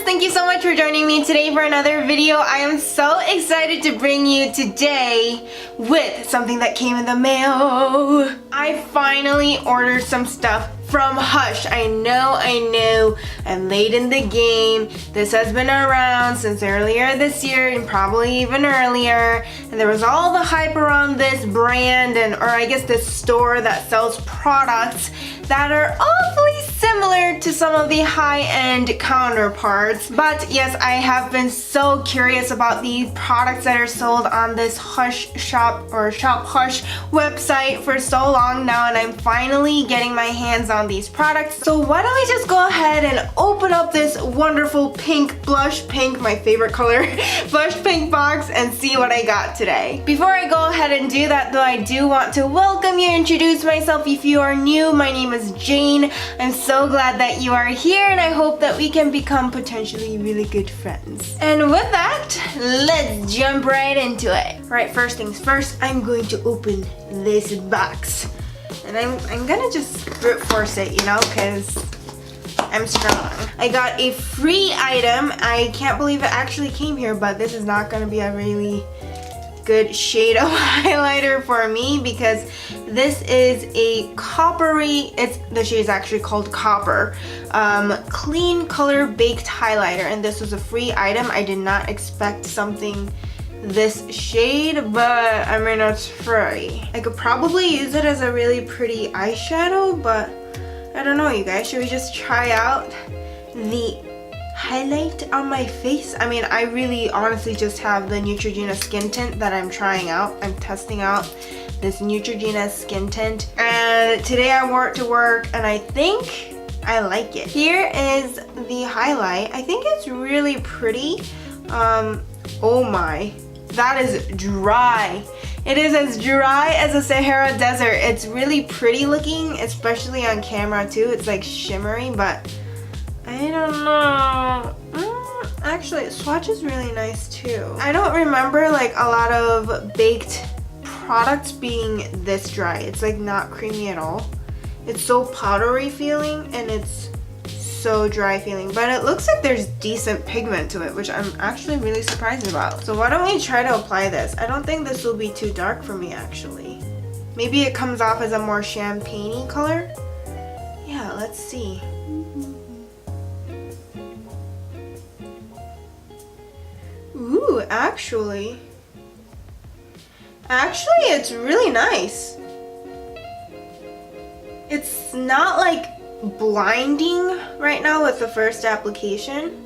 thank you so much for joining me today for another video. I am so excited to bring you today with something that came in the mail. I finally ordered some stuff from Hush. I know, I'm late in the game. This has been around since earlier this year and probably even earlier. And there was all the hype around this brand or I guess this store that sells products that are awfully similar to some of the high-end counterparts. But yes, I have been so curious about the products that are sold on this Hush shop or Shop Hush website for so long now, and I'm finally getting my hands on these products. So why don't we just go ahead and open up this wonderful pink, blush pink, my favorite color, blush pink box and see what I got today. Before I go ahead and do that though, I do want to welcome you, introduce myself. If you are new, my name is Jane. I'm so glad that you are here and I hope that we can become potentially really good friends. And with that, let's jump right into it. Alright, first things first, I'm going to open this box. And I'm gonna just brute force it, you know, because I'm strong. I got a free item. I can't believe it actually came here, but this is not gonna be a really good shade of highlighter for me because this is a coppery, the shade is actually called Copper, clean color baked highlighter, and this was a free item. I did not expect something this shade, but I mean, it's free. I could probably use it as a really pretty eyeshadow, but I don't know, you guys. Should we just try out the highlight on my face? I mean, I really honestly just have the Neutrogena skin tint that I'm trying out. I'm testing out this Neutrogena skin tint, and today I wore it to work and I think I like it. Here is the highlight. I think it's really pretty. Oh my, that is dry. It is as dry as a Sahara Desert. It's really pretty looking, especially on camera too. It's like shimmery, but I don't know. Actually, swatch is really nice too. I don't remember like a lot of baked products being this dry. It's like not creamy at all. It's so powdery feeling and it's so dry feeling, but it looks like there's decent pigment to it, which I'm actually really surprised about. So why don't we try to apply this? I don't think this will be too dark for me actually. Maybe it comes off as a more champagne-y color. Yeah, let's see. Ooh, actually it's really nice. It's not like blinding right now with the first application,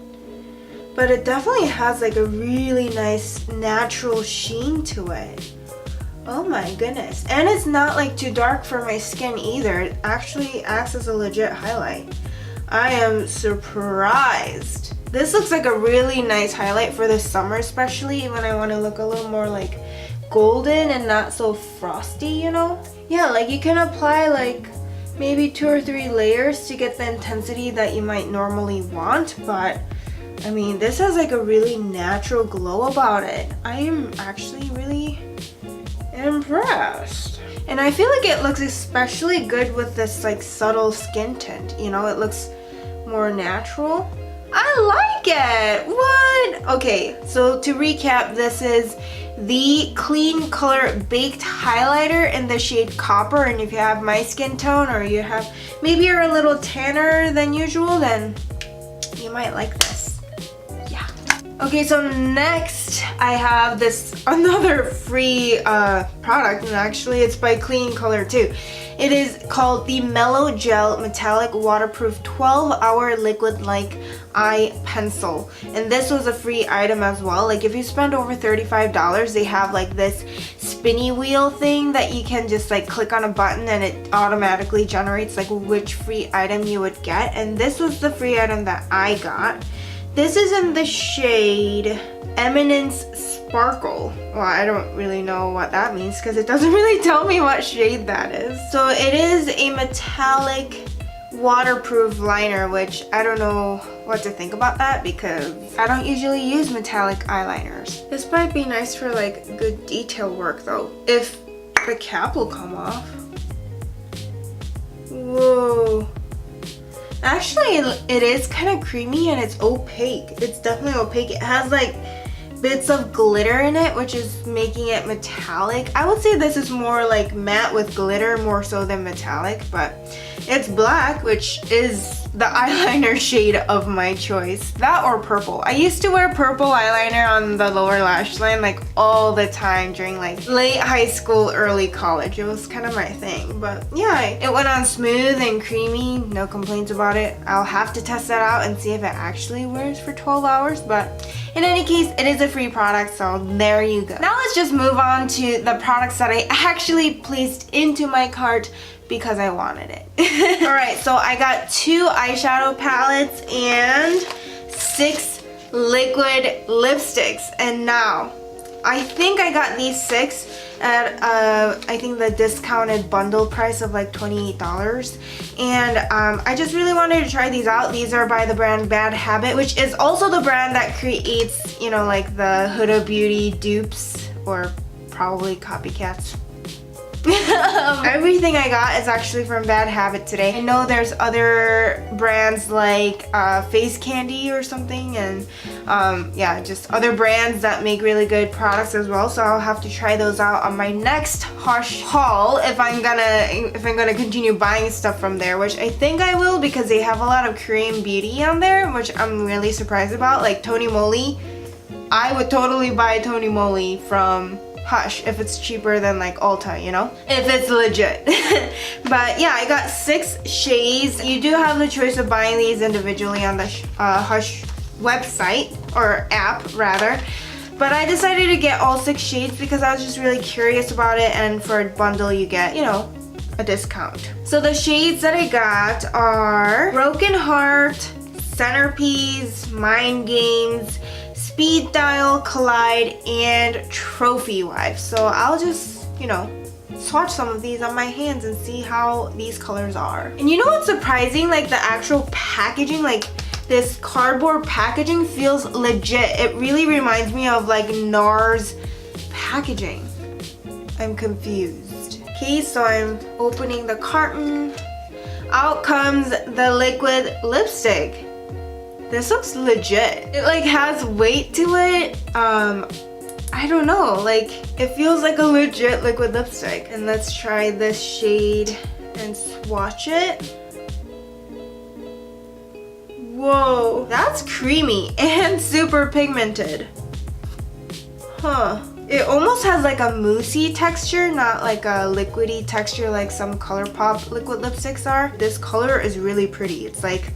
but it definitely has like a really nice natural sheen to it. Oh my goodness. And it's not like too dark for my skin either. It actually acts as a legit highlight. I am surprised. This looks like a really nice highlight for the summer, especially when I want to look a little more like golden and not so frosty, you know? Yeah, like you can apply like maybe 2 or 3 layers to get the intensity that you might normally want, but I mean, this has like a really natural glow about it. I am actually really impressed. And I feel like it looks especially good with this like subtle skin tint, you know? It looks more natural. I like it! What? Okay, so to recap, this is the clean color baked highlighter in the shade Copper, and if you have my skin tone or you have, maybe you're a little tanner than usual, then you might like this. Yeah. Okay, so next I have this another free product, and actually it's by Clean Color too. It is called the Mellow Gel Metallic Waterproof 12-Hour Liquid-Like Eye Pencil. And this was a free item as well. Like if you spend over $35, they have like this spinny wheel thing that you can just like click on a button and it automatically generates like which free item you would get. And this was the free item that I got. This is in the shade Eminence Sparkle. Well, I don't really know what that means because it doesn't really tell me what shade that is. So it is a metallic waterproof liner, which I don't know what to think about that because I don't usually use metallic eyeliners. This might be nice for like good detail work though, if the cap will come off. Whoa. Actually, it is kind of creamy and it's opaque. It's definitely opaque. It has like bits of glitter in it, which is making it metallic. I would say this is more like matte with glitter more so than metallic, but it's black, which is the eyeliner shade of my choice. That or purple. I used to wear purple eyeliner on the lower lash line like all the time during like late high school, early college. It was kind of my thing, but yeah, it went on smooth and creamy. No complaints about it. I'll have to test that out and see if it actually wears for 12 hours, but in any case, it is a free product, so there you go. Now let's just move on to the products that I actually placed into my cart because I wanted it. Alright, so I got 2 eyeshadow palettes and 6 liquid lipsticks. And now, I think I got these 6 at I think the discounted bundle price of like $28. And I just really wanted to try these out. These are by the brand Bad Habit, which is also the brand that creates, you know, like the Huda Beauty dupes or probably copycats. Everything I got is actually from Bad Habit today. I know there's other brands like Face Candy or something, and yeah, just other brands that make really good products as well. So I'll have to try those out on my next Hush haul if I'm gonna continue buying stuff from there, which I think I will because they have a lot of Korean beauty on there, which I'm really surprised about. Like Tony Moly, I would totally buy Tony Moly from Hush if it's cheaper than like Ulta, you know, if it's legit. But yeah, I got 6 shades. You do have the choice of buying these individually on the Hush website or app rather, but I decided to get all 6 shades because I was just really curious about it, and for a bundle you get, you know, a discount. So the shades that I got are Broken Heart, Centerpiece, Mind Games, Speed Dial, Collide, and Trophy Wife. So I'll just, you know, swatch some of these on my hands and see how these colors are. And you know what's surprising? Like the actual packaging, like this cardboard packaging feels legit. It really reminds me of like NARS packaging. I'm confused. Okay, so I'm opening the carton. Out comes the liquid lipstick. This looks legit. It like has weight to it. I don't know, like it feels like a legit liquid lipstick. And let's try this shade and swatch it. Whoa, that's creamy and super pigmented. Huh. It almost has like a moussey texture, not like a liquidy texture like some ColourPop liquid lipsticks are. This color is really pretty. It's like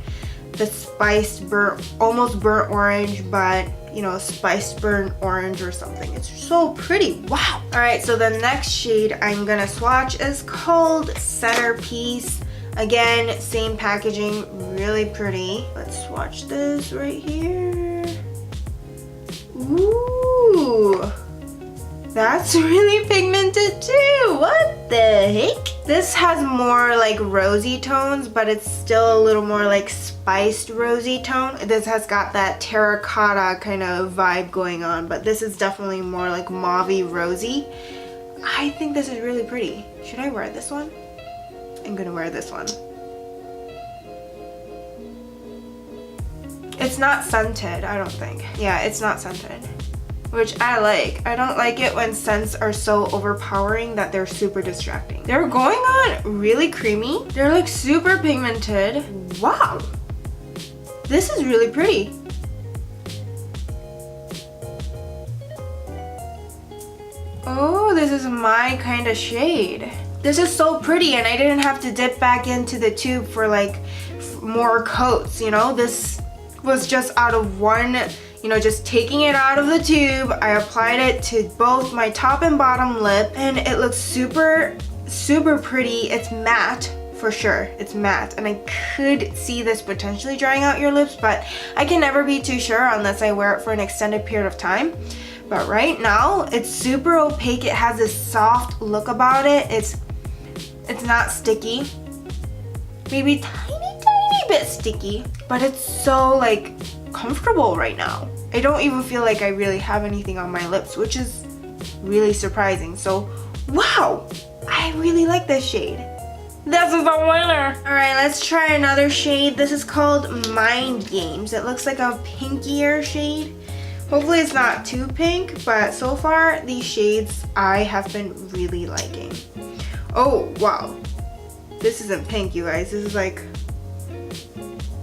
the spiced burnt, almost burnt orange, but you know, spiced burnt orange or something. It's so pretty. Wow. All right, so the next shade I'm gonna swatch is called Centerpiece. Again, same packaging, really pretty. Let's swatch this right here. Ooh, that's really pigmented too. What the heck? This has more like rosy tones, but it's still a little more like spiced rosy tone. This has got that terracotta kind of vibe going on, but this is definitely more like mauvey rosy. I think this is really pretty. Should I wear this one? I'm gonna wear this one. It's not scented, I don't think. Yeah, it's not scented, which I like. I don't like it when scents are so overpowering that they're super distracting. They're going on really creamy. They're like super pigmented. Wow. This is really pretty. Oh, this is my kind of shade. This is so pretty, and I didn't have to dip back into the tube for like more coats, you know? This was just out of one, you know, just taking it out of the tube. I applied it to both my top and bottom lip, and it looks super, super pretty. It's matte for sure. It's matte, and I could see this potentially drying out your lips, but I can never be too sure unless I wear it for an extended period of time. But right now, it's super opaque. It has this soft look about it. It's not sticky. Maybe tiny bit sticky, but it's so like comfortable right now. I don't even feel like I really have anything on my lips, which is really surprising. So wow, I really like this shade. This is the winner. All right, let's try another shade. This is called Mind Games. It looks like a pinkier shade. Hopefully it's not too pink, but so far these shades I have been really liking. Oh, wow. This isn't pink, you guys. This is like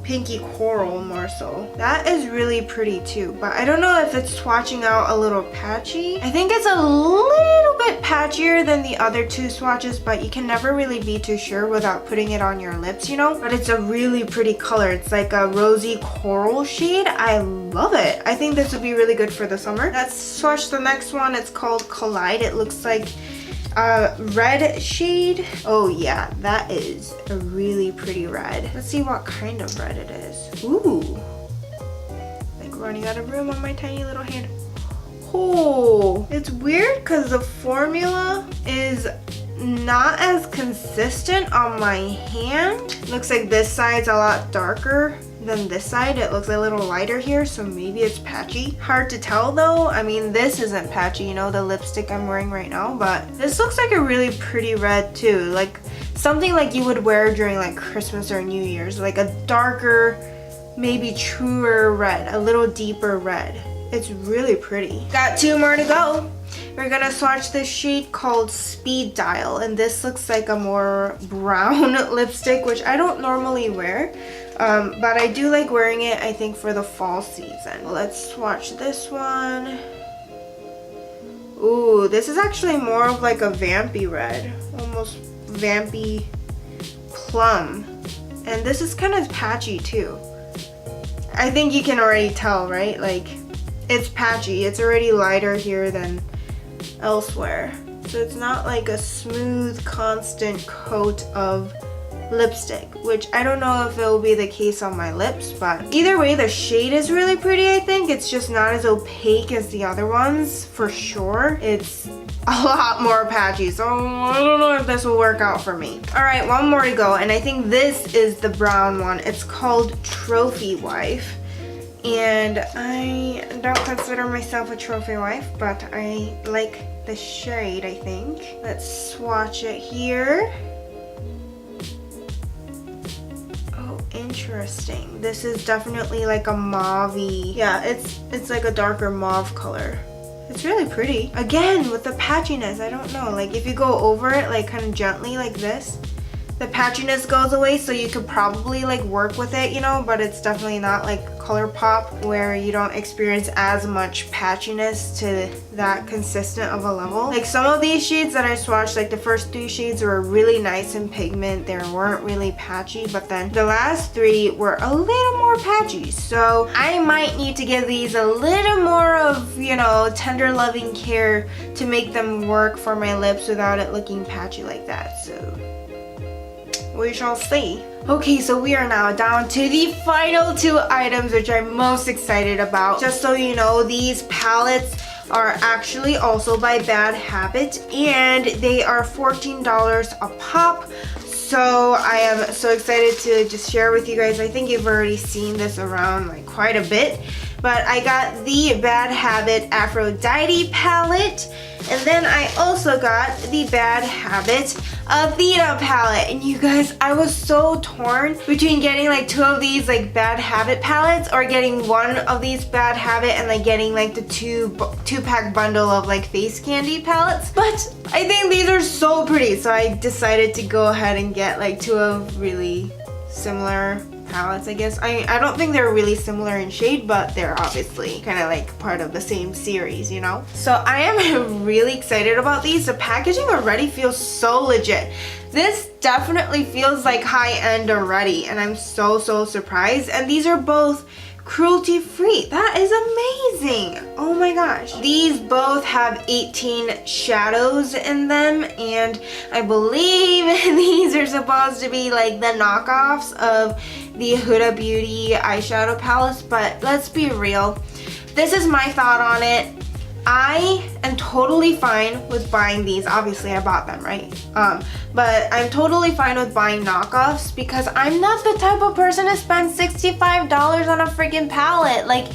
pinky coral more so. That is really pretty too, but I don't know if it's swatching out a little patchy. I think it's a little bit patchier than the other two swatches, but you can never really be too sure without putting it on your lips, you know? But it's a really pretty color. It's like a rosy coral shade. I love it. I think this would be really good for the summer. Let's swatch the next one. It's called Collide. It looks like a red shade. Oh yeah, that is a really pretty red. Let's see what kind of red it is. Ooh, like running out of room on my tiny little hand. Oh, it's weird because the formula is not as consistent on my hand. Looks like this side's a lot darker than this side. It looks a little lighter here, so maybe it's patchy. Hard to tell though. I mean, this isn't patchy, you know, the lipstick I'm wearing right now, but this looks like a really pretty red too. Like something like you would wear during like Christmas or New Year's, like a darker, maybe truer red, a little deeper red. It's really pretty. Got two more to go. We're gonna swatch this shade called Speed Dial, and this looks like a more brown lipstick, which I don't normally wear. But I do like wearing it, I think, for the fall season. Let's swatch this one. Ooh, this is actually more of like a vampy red. Almost vampy plum. And this is kind of patchy too. I think you can already tell, right? Like, it's patchy. It's already lighter here than elsewhere. So it's not like a smooth, constant coat of lipstick, which I don't know if it will be the case on my lips, but either way the shade is really pretty. I think it's just not as opaque as the other ones for sure. It's a lot more patchy, so I don't know if this will work out for me. All right, one more to go, and I think this is the brown one. It's called Trophy Wife, and I don't consider myself a trophy wife, but I like the shade, I think. Let's swatch it here. Interesting. This is definitely like a mauve-y. Yeah, it's like a darker mauve color. It's really pretty. Again, with the patchiness, I don't know. Like if you go over it like kind of gently like this, the patchiness goes away, so you could probably like work with it, you know, but it's definitely not like ColourPop where you don't experience as much patchiness to that consistent of a level. Like some of these shades that I swatched, like the first three shades were really nice in pigment. They weren't really patchy, but then the last three were a little more patchy. So I might need to give these a little more of, you know, tender loving care to make them work for my lips without it looking patchy like that. So we shall see. Okay, so we are now down to the final two items, which I'm most excited about. Just so you know, these palettes are actually also by Bad Habit, and they are $14 a pop. So I am so excited to just share with you guys. I think you've already seen this around like quite a bit, but I got the Bad Habit Aphrodite palette, and then I also got the Bad Habit Athena palette. And you guys, I was so torn between getting like two of these like Bad Habit palettes or getting one of these Bad Habit and like getting like the two-pack bundle of like face candy palettes. But I think these are so pretty, so I decided to go ahead and get like two of really similar palettes, I guess. I don't think they're really similar in shade, but they're obviously kind of like part of the same series, you know? So I am really excited about these. The packaging already feels so legit. This definitely feels like high-end already, and I'm so surprised. And these are both cruelty-free. That is amazing. Oh my gosh. These both have 18 shadows in them, and I believe these are supposed to be like the knockoffs of the Huda Beauty eyeshadow palettes, but let's be real. This is my thought on it. I am totally fine with buying these. Obviously I bought them, right? But I'm totally fine with buying knockoffs because I'm not the type of person to spend $65 on a freaking palette. Like,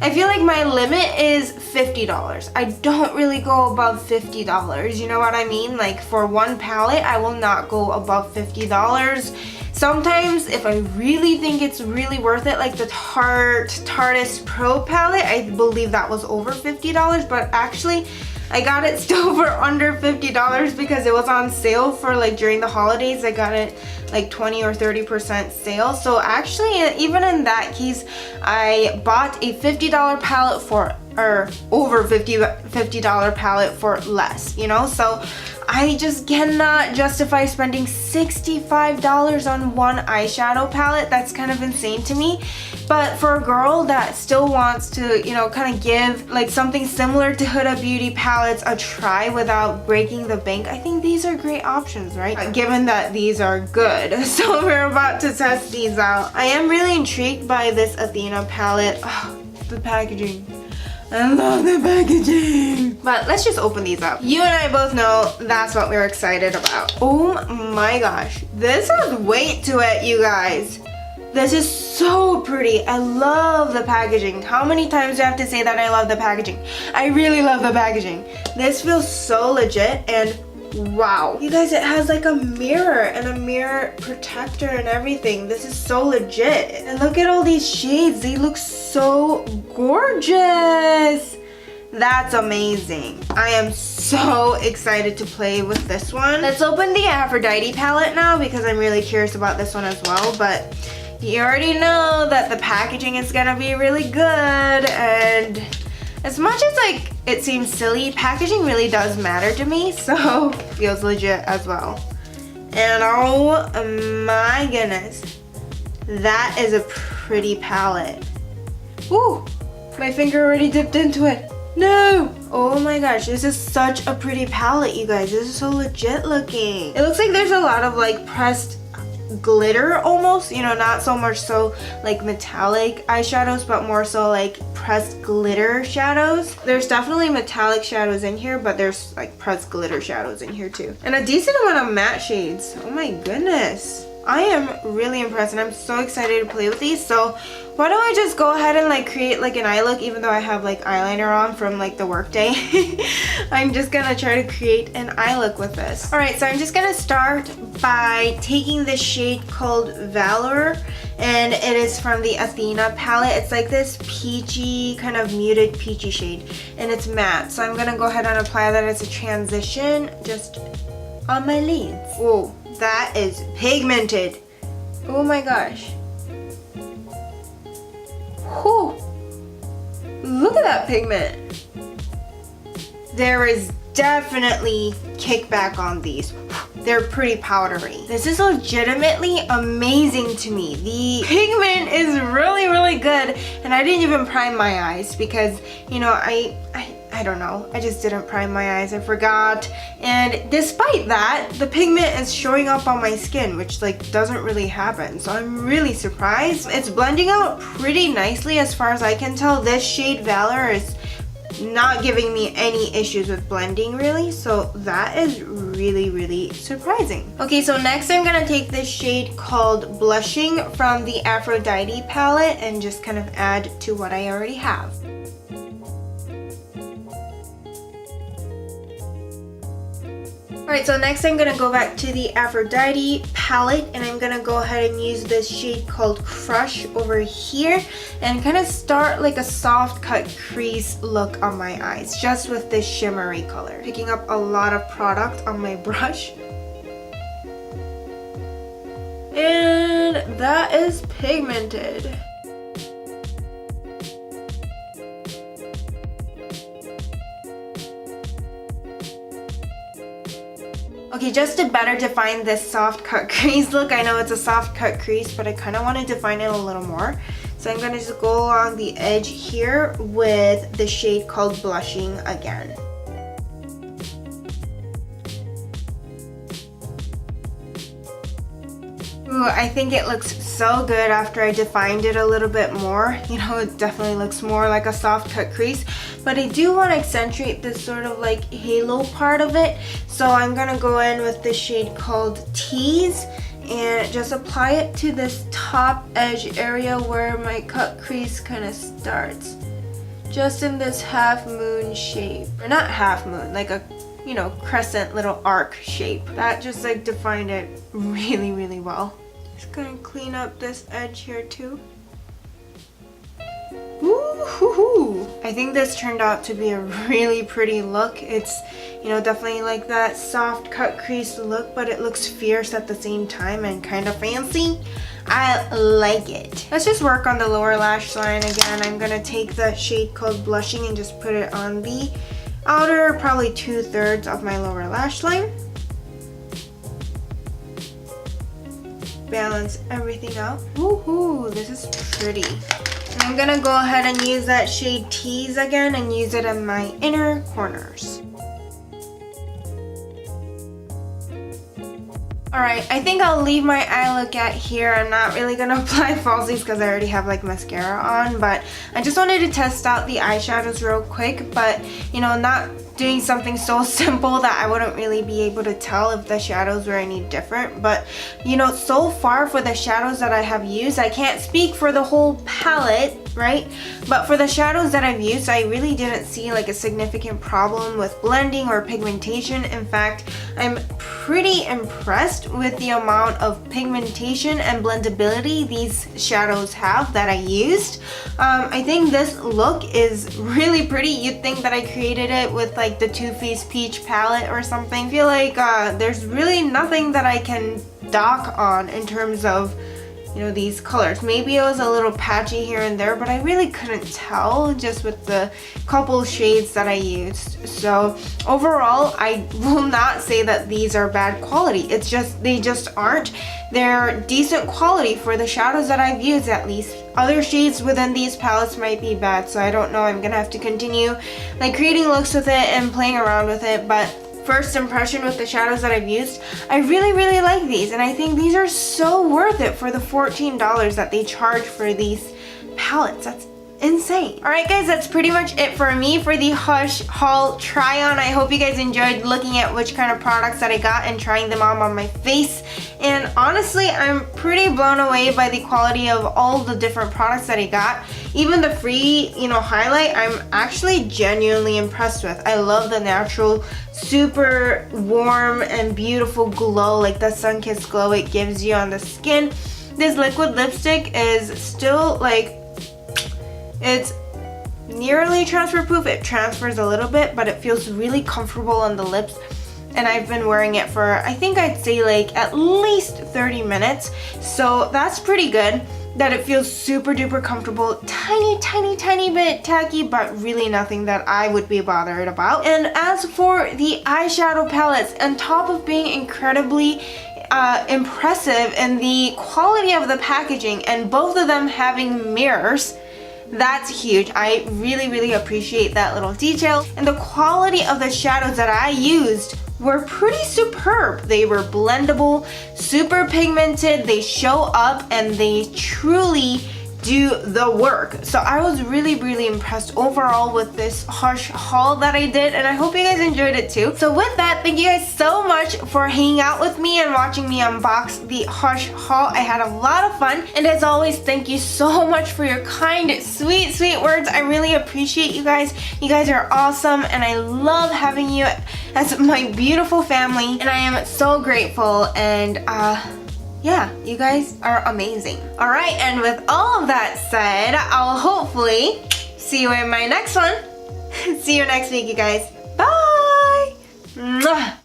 I feel like my limit is $50. I don't really go above $50. You know what I mean? Like for one palette, I will not go above $50. Sometimes if I really think it's really worth it, like the Tarteist Pro palette, I believe that was over $50, but actually I got it still for under $50 because it was on sale for like during the holidays. I got it like 20 or 30% sale. So actually, even in that case, I bought a $50 palette for, or over $50 palette for less, you know? So I just cannot justify spending $65 on one eyeshadow palette. That's kind of insane to me. But for a girl that still wants to, you know, kind of give like something similar to Huda Beauty palettes a try without breaking the bank, I think these are great options, right? Given that these are good. So we're about to test these out. I am really intrigued by this Athena palette. Oh, the packaging. I love the packaging. But let's just open these up. You and I both know that's what we're excited about. Oh my gosh. This has weight to it, you guys. This is so pretty. I love the packaging. How many times do I have to say that I love the packaging? I really love the packaging. This feels so legit, and wow. You guys, it has like a mirror and a mirror protector and everything. This is so legit. And look at all these shades. They look so gorgeous. That's amazing. I am so excited to play with this one. Let's open the Aphrodite palette now because I'm really curious about this one as well. But you already know that the packaging is gonna be really good, and as much as like it seems silly, packaging really does matter to me, so feels legit as well. And oh my goodness, that is a pretty palette. Ooh, my finger already dipped into it. No! Oh my gosh, this is such a pretty palette, you guys. This is so legit looking. It looks like there's a lot of like pressed glitter almost, you know, not so much so like metallic eyeshadows, but more so like pressed glitter shadows. There's definitely metallic shadows in here, but there's like pressed glitter shadows in here too. And a decent amount of matte shades. Oh my goodness. I am really impressed, and I'm so excited to play with these. So why don't I just go ahead and like create like an eye look, even though I have like eyeliner on from like the work day. I'm just gonna try to create an eye look with this. Alright, so I'm just gonna start by taking this shade called Valor, and it is from the Athena palette. It's like this peachy, kind of muted peachy shade, and it's matte. So I'm gonna go ahead and apply that as a transition just on my lids. Whoa. That is pigmented. Oh my gosh. Whew. Look at that pigment. There is definitely kickback on these. They're pretty powdery. This is legitimately amazing to me. The pigment is really, really good. And I didn't even prime my eyes because, you know, I don't know. I just didn't prime my eyes. I forgot. And despite that, the pigment is showing up on my skin, which like doesn't really happen. So I'm really surprised. It's blending out pretty nicely as far as I can tell. This shade Valor is not giving me any issues with blending really. So that is really, really surprising. Okay, so next I'm gonna take this shade called Blushing from the Aphrodite palette and just kind of add to what I already have. Alright, so next I'm going to go back to the Aphrodite palette, and I'm going to go ahead and use this shade called Crush over here and kind of start like a soft cut crease look on my eyes just with this shimmery color. Picking up a lot of product on my brush. And that is pigmented. Okay, just to better define this soft cut crease look, I know it's a soft cut crease, but I kind of want to define it a little more. So I'm going to just go along the edge here with the shade called Blushing again. Ooh, I think it looks so good after I defined it a little bit more. You know, it definitely looks more like a soft cut crease, but I do want to accentuate this sort of like halo part of it. So I'm going to go in with this shade called Tease and just apply it to this top edge area where my cut crease kind of starts. just in this half moon shape. Or not half moon, like a, you know, crescent little arc shape. That just like defined it really, really well. Just gonna clean up this edge here too. Woo-hoo-hoo. I think this turned out to be a really pretty look. It's, you know, definitely like that soft cut crease look, but it looks fierce at the same time and kind of fancy. I like it. Let's just work on the lower lash line again. I'm gonna take the shade called Blushing and just put it on the outer, probably 2/3 of my lower lash line. Balance everything out. Woohoo, this is pretty. And I'm gonna go ahead and use that shade Tease again and use it in my inner corners. Alright, I think I'll leave my eye look at here. I'm not really gonna apply falsies because I already have like mascara on, but I just wanted to test out the eyeshadows real quick, but you know, not doing something so simple that I wouldn't really be able to tell if the shadows were any different. But you know, so far for the shadows that I have used, I can't speak for the whole palette, right? But for the shadows that I've used, I really didn't see like a significant problem with blending or pigmentation. In fact, I'm pretty impressed with the amount of pigmentation and blendability these shadows have that I used. I think this look is really pretty. You'd think that I created it with like the Too Faced Peach palette or something. I feel like there's really nothing that I can dock on in terms of, you know, these colors. Maybe it was a little patchy here and there, but I really couldn't tell just with the couple shades that I used. So overall, I will not say that these are bad quality. It's just, they just aren't. They're decent quality for the shadows that I've used, at least. Other shades within these palettes might be bad, so I don't know. I'm gonna have to continue like creating looks with it and playing around with it, but first impression with the shadows that I've used, I really, really like these, and I think these are so worth it for the $14 that they charge for these palettes. That's insane. Alright guys, that's pretty much it for me for the Hush haul try on. I hope you guys enjoyed looking at which kind of products that I got and trying them on my face. And honestly, I'm pretty blown away by the quality of all the different products that I got. Even the free, you know, highlight, I'm actually genuinely impressed with. I love the natural, super warm and beautiful glow, like the sun-kissed glow it gives you on the skin. This liquid lipstick is still like, it's nearly transfer proof. It transfers a little bit, but it feels really comfortable on the lips. And I've been wearing it for, I think I'd say like at least 30 minutes. So that's pretty good that it feels super duper comfortable. Tiny, tiny, tiny bit tacky, but really nothing that I would be bothered about. And as for the eyeshadow palettes, on top of being incredibly impressive in the quality of the packaging and both of them having mirrors, that's huge. I really, really appreciate that little detail. And the quality of the shadows that I used were pretty superb. They were blendable, super pigmented, they show up, and they truly do the work. So I was really, really impressed overall with this Hush haul that I did, and I hope you guys enjoyed it too. So with that, thank you guys so much for hanging out with me and watching me unbox the Hush haul. I had a lot of fun, and as always, thank you so much for your kind, sweet, sweet words. I really appreciate you guys. You guys are awesome, and I love having you as my beautiful family, and I am so grateful. And yeah, you guys are amazing. All right, and with all of that said, I'll hopefully see you in my next one. See you next week, you guys. Bye! Mwah.